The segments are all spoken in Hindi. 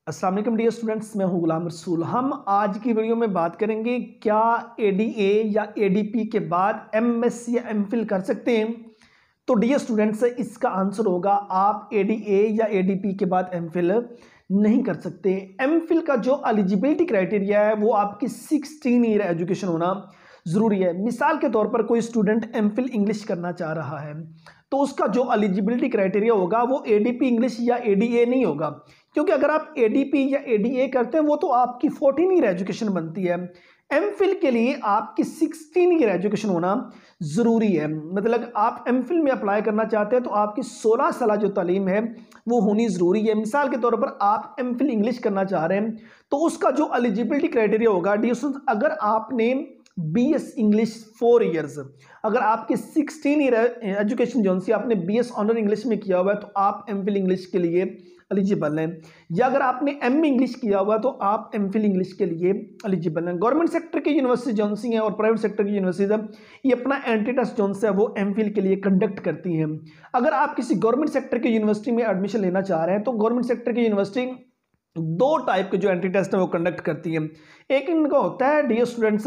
अस्सलाम वालेकुम डियर स्टूडेंट्स, मैं हूं गुलाम रसूल। हम आज की वीडियो में बात करेंगे क्या एडीए या एडीपी के बाद एमएस या एमफिल कर सकते हैं। तो डियर स्टूडेंट्स, इसका आंसर होगा आप एडीए या एडीपी के बाद एमफिल नहीं कर सकते। एमफिल का जो एलिजिबिलिटी क्राइटेरिया है वो आपकी 16 ईयर एजुकेशन होना ज़रूरी है। मिसाल के तौर पर कोई स्टूडेंट एमफिल इंग्लिश करना चाह रहा है तो उसका जो एलिजिबिलिटी क्राइटेरिया होगा वो एडीपी इंग्लिश या एडीए नहीं होगा, क्योंकि अगर आप एडीपी या एडीए करते हैं वो तो आपकी 14 ईयर एजुकेशन बनती है। एमफिल के लिए आपकी 16 ईयर एजुकेशन होना ज़रूरी है। मतलब आप एमफिल में अप्लाई करना चाहते हैं तो आपकी 16 साल जो तालीम है वो होनी ज़रूरी है। मिसाल के तौर पर आप एमफिल इंग्लिश करना चाह रहे हैं तो उसका जो एलिजिबिलिटी क्राइटेरिया होगा, अगर आपने बीएस इंग्लिश 4 इयर्स, अगर आपकी 16 ईयर एजुकेशन जो सी आपने बीएस ऑनर इंग्लिश में किया हुआ है तो आप एमफिल इंग्लिश के लिए एलिजिबल हैं। या अगर आपने एमए इंग्लिश किया हुआ तो आप एमफिल इंग्लिश के लिए एलिजिबल हैं। गवर्नमेंट सेक्टर की यूनिवर्सिटी जो सी हैं और प्राइवेट सेक्टर की यूनिवर्सिटीज है ये अपना एंट्री टेस्ट जो है वो एमफिल के लिए कंडक्ट करती हैं। अगर आप किसी गवर्नमेंट सेक्टर की यूनिवर्सिटी में एडमिशन लेना चाह रहे हैं तो गवर्नमेंट सेक्टर की यूनिवर्सिटी दो टाइप के जो एंट्री टेस्ट है वो कंडक्ट करती है। एक इनका होता है डियर स्टूडेंट्स,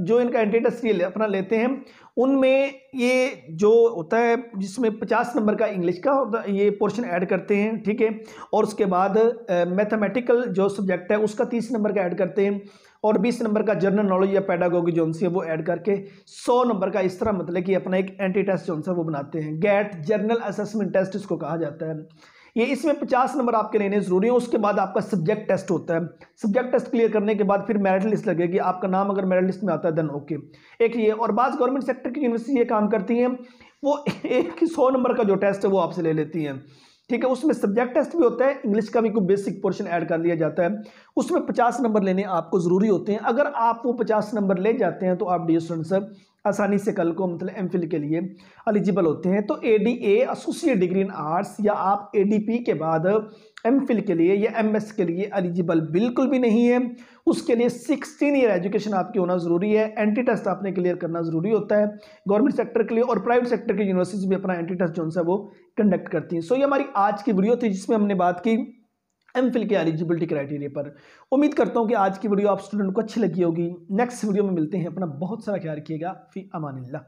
जो इनका एंट्री टेस्ट ये अपना लेते हैं उनमें ये जो होता है जिसमें 50 नंबर का इंग्लिश का होता है ये पोर्शन ऐड करते हैं, ठीक है। और उसके बाद मैथमेटिकल जो सब्जेक्ट है उसका 30 नंबर का ऐड करते हैं और 20 नंबर का जनरल नॉलेज या पेडागोगी जो है वो ऐड करके 100 नंबर का इस तरह मतलब कि अपना एक एंट्री टेस्ट जो है वो बनाते हैं। गेट जर्नल असेसमेंट टेस्ट इसको कहा जाता है। ये इसमें 50 नंबर आपके लेने जरूरी है। उसके बाद आपका सब्जेक्ट टेस्ट होता है। सब्जेक्ट टेस्ट क्लियर करने के बाद फिर मेरिट लिस्ट लगेगी, आपका नाम अगर मेरिट लिस्ट में आता है देन ओके। एक ये, और बात गवर्नमेंट सेक्टर की यूनिवर्सिटी ये काम करती हैं वो एक 100 नंबर का जो टेस्ट है वो आपसे ले लेती हैं, ठीक है। उसमें सब्जेक्ट टेस्ट भी होता है, इंग्लिश का भी कोई बेसिक पोर्शन ऐड कर लिया जाता है। उसमें 50 नंबर लेने आपको जरूरी होते हैं। अगर आप वो 50 नंबर ले जाते हैं तो आप डियर स्टूडेंट्स आसानी से कल को मतलब एमफिल के लिए एलिजिबल होते हैं। तो ADA associate degree in arts या आप एडीपी के बाद एमफिल के लिए या एमएस के लिए एलिजिबल बिल्कुल भी नहीं है। उसके लिए 16 ईयर एजुकेशन आपकी होना जरूरी है। एंट्री टेस्ट आपने क्लियर करना जरूरी होता है गवर्नमेंट सेक्टर के लिए, और प्राइवेट सेक्टर की यूनिवर्सिटीज भी अपना एंट्री टेस्ट जो है वो कंडक्ट करती हैं। सो ये हमारी आज की वीडियो थी जिसमें हमने बात की एमफिल के एलिजिबिलिटी क्राइटेरिया पर। उम्मीद करता हूं कि आज की वीडियो आप स्टूडेंट को अच्छी लगी होगी। नेक्स्ट वीडियो में मिलते हैं। अपना बहुत सारा ख्याल रखिएगा। फी अमानिल्लाह।